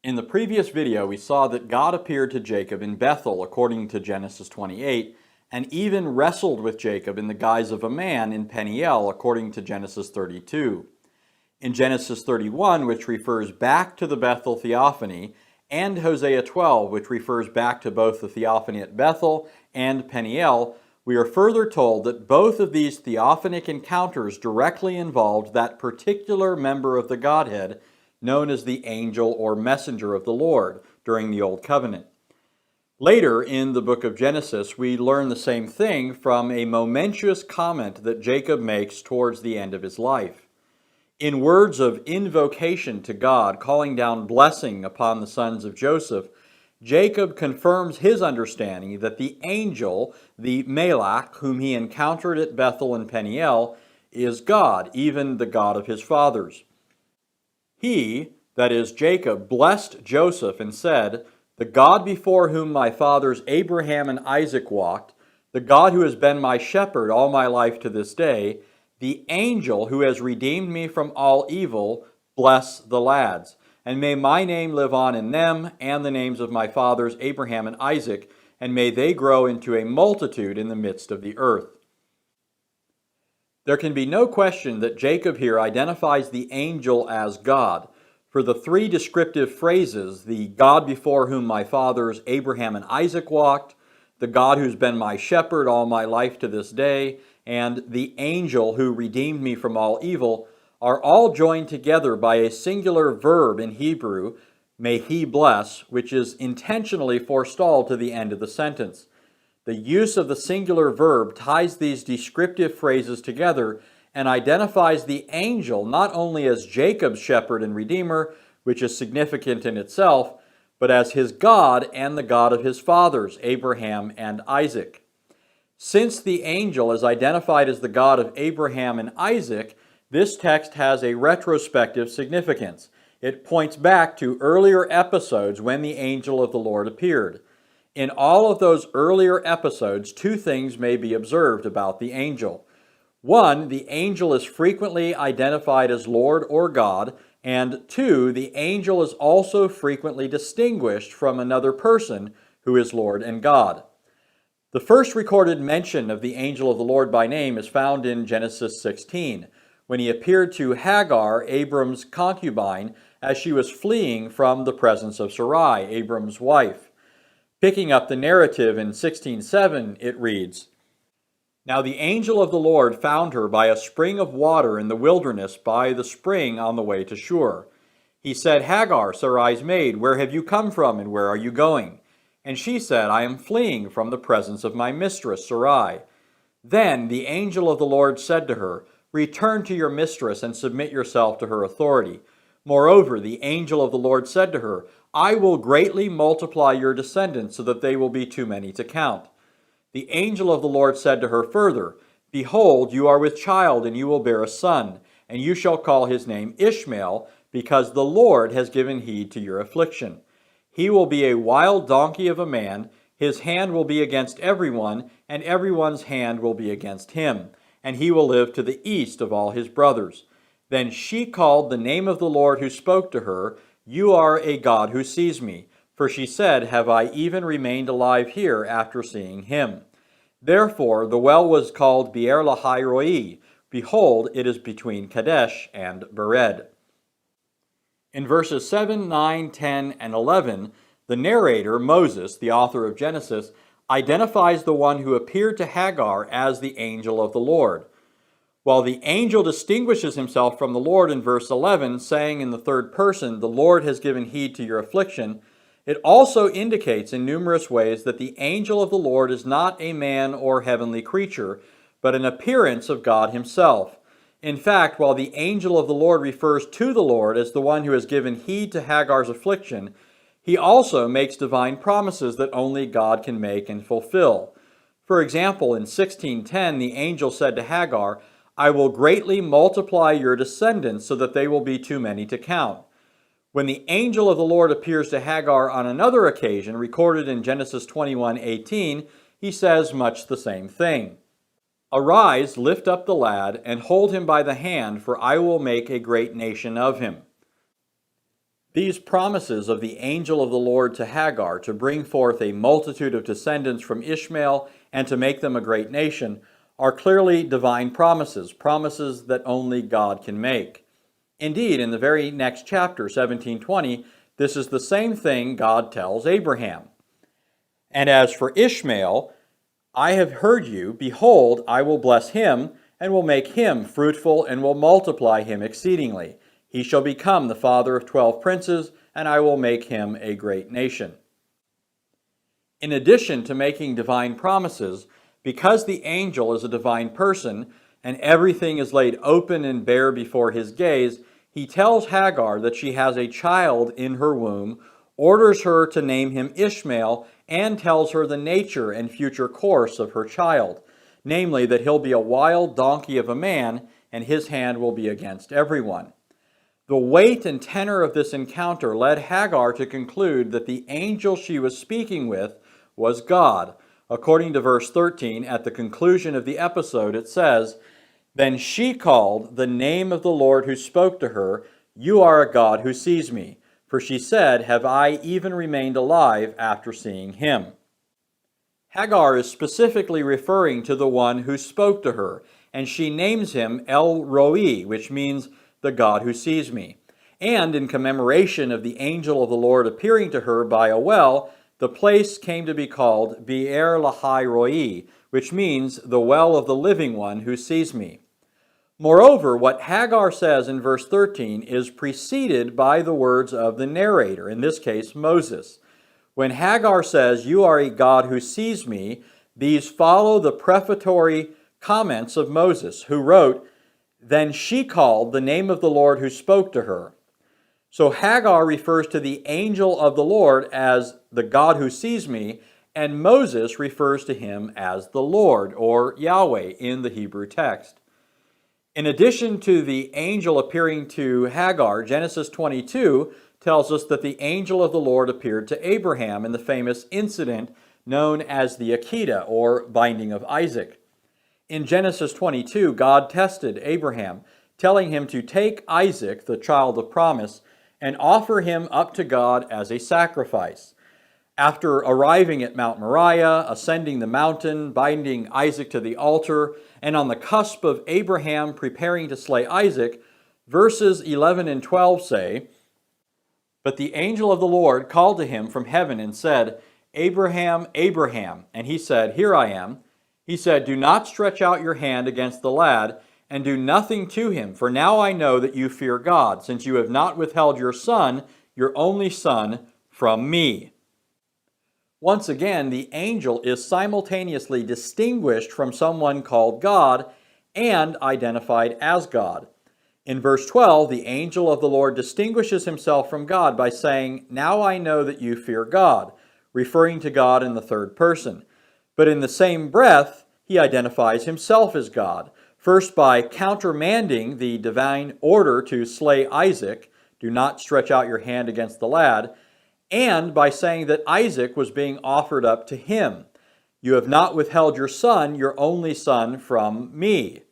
In the previous video, we saw that God appeared to Jacob in Bethel, according to Genesis 28, and even wrestled with Jacob in the guise of a man in Peniel, according to Genesis 32. In Genesis 31, which refers back to the Bethel theophany, and Hosea 12, which refers back to both the theophany at Bethel and Peniel, we are further told that both of these theophanic encounters directly involved that particular member of the Godhead known as the angel or messenger of the Lord during the Old Covenant. Later in the book of Genesis, we learn the same thing from a momentous comment that Jacob makes towards the end of his life. In words of invocation to God, calling down blessing upon the sons of Joseph, Jacob confirms his understanding that the angel, the Malach, whom he encountered at Bethel and Peniel, is God, even the God of his fathers. He, that is Jacob, blessed Joseph and said, "The God before whom my fathers Abraham and Isaac walked, the God who has been my shepherd all my life to this day, the angel who has redeemed me from all evil, bless the lads. And may my name live on in them, and the names of my fathers Abraham and Isaac, and may they grow into a multitude in the midst of the earth." There can be no question that Jacob here identifies the angel as God, for the three descriptive phrases, the God before whom my fathers Abraham and Isaac walked, the God who's been my shepherd all my life to this day, and the angel who redeemed me from all evil, are all joined together by a singular verb in Hebrew, may he bless, which is intentionally forestalled to the end of the sentence. The use of the singular verb ties these descriptive phrases together and identifies the angel not only as Jacob's shepherd and redeemer, which is significant in itself, but as his God and the God of his fathers, Abraham and Isaac. Since the angel is identified as the God of Abraham and Isaac, this text has a retrospective significance. It points back to earlier episodes when the angel of the Lord appeared. In all of those earlier episodes, two things may be observed about the angel. One, the angel is frequently identified as Lord or God, and two, the angel is also frequently distinguished from another person who is Lord and God. The first recorded mention of the angel of the Lord by name is found in Genesis 16, when he appeared to Hagar, Abram's concubine, as she was fleeing from the presence of Sarai, Abram's wife. Picking up the narrative in 16:7, it reads, "Now the angel of the Lord found her by a spring of water in the wilderness by the spring on the way to Shur. He said, 'Hagar, Sarai's maid, where have you come from and where are you going?' And she said, 'I am fleeing from the presence of my mistress Sarai.' Then the angel of the Lord said to her, 'Return to your mistress and submit yourself to her authority.' Moreover, the angel of the Lord said to her, 'I will greatly multiply your descendants so that they will be too many to count.' The angel of the Lord said to her further, 'Behold, you are with child, and you will bear a son, and you shall call his name Ishmael, because the Lord has given heed to your affliction. He will be a wild donkey of a man, his hand will be against everyone, and everyone's hand will be against him, and he will live to the east of all his brothers.' Then she called the name of the Lord who spoke to her, 'You are a God who sees me.' For she said, 'Have I even remained alive here after seeing him?' Therefore the well was called Beer Lahai Roi. Behold, it is between Kadesh and Bered." In verses 7, 9, 10, and 11, the narrator, Moses, the author of Genesis, identifies the one who appeared to Hagar as the angel of the Lord. While the angel distinguishes himself from the Lord in verse 11, saying in the third person, "The Lord has given heed to your affliction," it also indicates in numerous ways that the angel of the Lord is not a man or heavenly creature, but an appearance of God himself. In fact, while the angel of the Lord refers to the Lord as the one who has given heed to Hagar's affliction, he also makes divine promises that only God can make and fulfill. For example, in 16:10, the angel said to Hagar, "I will greatly multiply your descendants so that they will be too many to count." When the angel of the Lord appears to Hagar on another occasion, recorded in Genesis 21:18, he says much the same thing. "Arise, lift up the lad, and hold him by the hand, for I will make a great nation of him." These promises of the angel of the Lord to Hagar to bring forth a multitude of descendants from Ishmael and to make them a great nation are clearly divine promises, promises that only God can make. Indeed, in the very next chapter, 17:20, this is the same thing God tells Abraham. And as for Ishmael, I have heard you. Behold, I will bless him, and will make him fruitful, and will multiply him exceedingly. He shall become the father of 12 princes, and I will make him a great nation. In addition to making divine promises, because the angel is a divine person, and everything is laid open and bare before his gaze, he tells Hagar that she has a child in her womb, orders her to name him Ishmael, and tells her the nature and future course of her child, namely that he'll be a wild donkey of a man, and his hand will be against everyone. The weight and tenor of this encounter led Hagar to conclude that the angel she was speaking with was God. According to verse 13, at the conclusion of the episode, it says, "Then she called the name of the Lord who spoke to her, 'You are a God who sees me.' For she said, 'Have I even remained alive after seeing him?'" Hagar is specifically referring to the one who spoke to her, and she names him El Roi, which means the God who sees me. And in commemoration of the angel of the Lord appearing to her by a well, the place came to be called Be'er Lahai Roi, which means the well of the living one who sees me. Moreover, what Hagar says in verse 13 is preceded by the words of the narrator, in this case Moses. When Hagar says, "You are a God who sees me," these follow the prefatory comments of Moses, who wrote, "Then she called the name of the Lord who spoke to her." So Hagar refers to the angel of the Lord as the God who sees me, and Moses refers to him as the Lord, or Yahweh, in the Hebrew text. In addition to the angel appearing to Hagar, Genesis 22 tells us that the angel of the Lord appeared to Abraham in the famous incident known as the Akedah, or binding of Isaac. In Genesis 22, God tested Abraham, telling him to take Isaac, the child of promise, and offer him up to God as a sacrifice. After arriving at Mount Moriah, ascending the mountain, binding Isaac to the altar, and on the cusp of Abraham preparing to slay Isaac, verses 11 and 12 say, "But the angel of the Lord called to him from heaven and said, 'Abraham, Abraham.' And he said, 'Here I am.' He said, 'Do not stretch out your hand against the lad, and do nothing to him, for now I know that you fear God, since you have not withheld your son, your only son, from me.'" Once again, the angel is simultaneously distinguished from someone called God and identified as God. In verse 12, the angel of the Lord distinguishes himself from God by saying, "Now I know that you fear God," referring to God in the third person. But in the same breath, he identifies himself as God, first by countermanding the divine order to slay Isaac, "Do not stretch out your hand against the lad," and by saying that Isaac was being offered up to him. "You have not withheld your son, your only son, from me."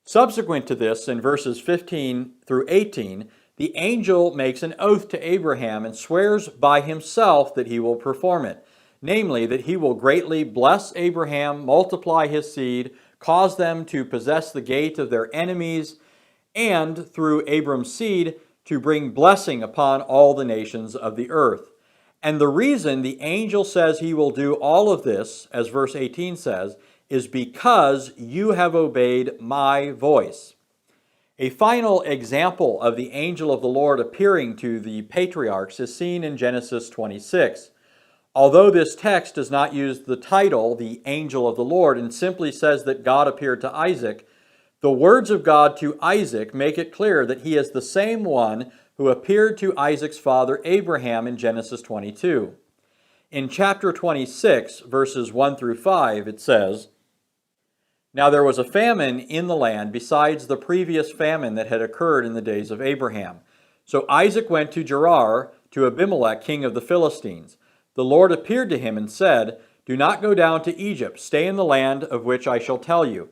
Subsequent to this, in verses 15 through 18, the angel makes an oath to Abraham and swears by himself that he will perform it, namely that he will greatly bless Abraham, multiply his seed, cause them to possess the gate of their enemies, and through Abram's seed to bring blessing upon all the nations of the earth. And the reason the angel says he will do all of this, as verse 18 says, is because you have obeyed my voice. A final example of the angel of the Lord appearing to the patriarchs is seen in Genesis 26. Although this text does not use the title, the angel of the Lord, and simply says that God appeared to Isaac, the words of God to Isaac make it clear that he is the same one who appeared to Isaac's father Abraham in Genesis 22. In chapter 26, verses 1 through 5, it says, "Now there was a famine in the land besides the previous famine that had occurred in the days of Abraham. So Isaac went to Gerar, to Abimelech, king of the Philistines. The Lord appeared to him and said, 'Do not go down to Egypt. Stay in the land of which I shall tell you.'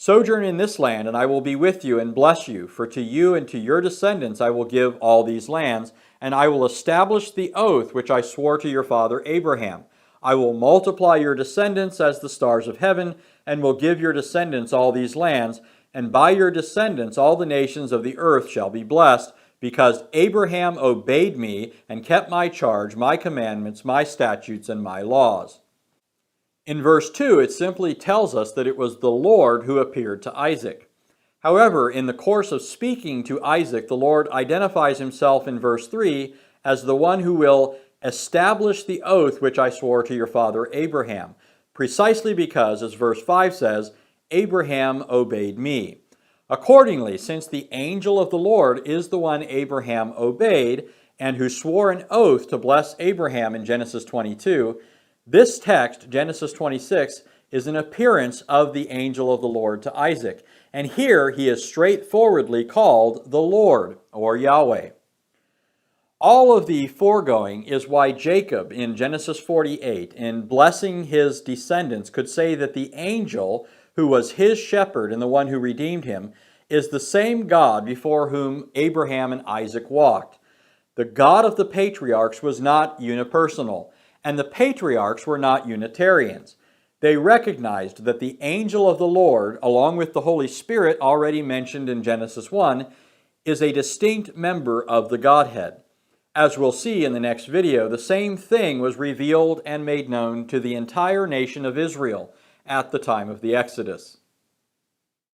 Sojourn in this land, and I will be with you and bless you, for to you and to your descendants I will give all these lands, and I will establish the oath which I swore to your father Abraham. I will multiply your descendants as the stars of heaven, and will give your descendants all these lands, and by your descendants all the nations of the earth shall be blessed, because Abraham obeyed me and kept my charge, my commandments, my statutes, and my laws. In verse 2, it simply tells us that it was the Lord who appeared to Isaac. However, in the course of speaking to Isaac, the Lord identifies himself in verse 3 as the one who will establish the oath which I swore to your father Abraham, precisely because, as verse 5 says, Abraham obeyed me. Accordingly, since the angel of the Lord is the one Abraham obeyed, and who swore an oath to bless Abraham in Genesis 22, this text, Genesis 26, is an appearance of the angel of the Lord to Isaac. And here he is straightforwardly called the Lord, or Yahweh. All of the foregoing is why Jacob in Genesis 48, in blessing his descendants, could say that the angel who was his shepherd and the one who redeemed him is the same God before whom Abraham and Isaac walked. The God of the patriarchs was not unipersonal, and the patriarchs were not Unitarians. They recognized that the angel of the Lord, along with the Holy Spirit already mentioned in Genesis 1, is a distinct member of the Godhead. As we'll see in the next video, the same thing was revealed and made known to the entire nation of Israel at the time of the Exodus.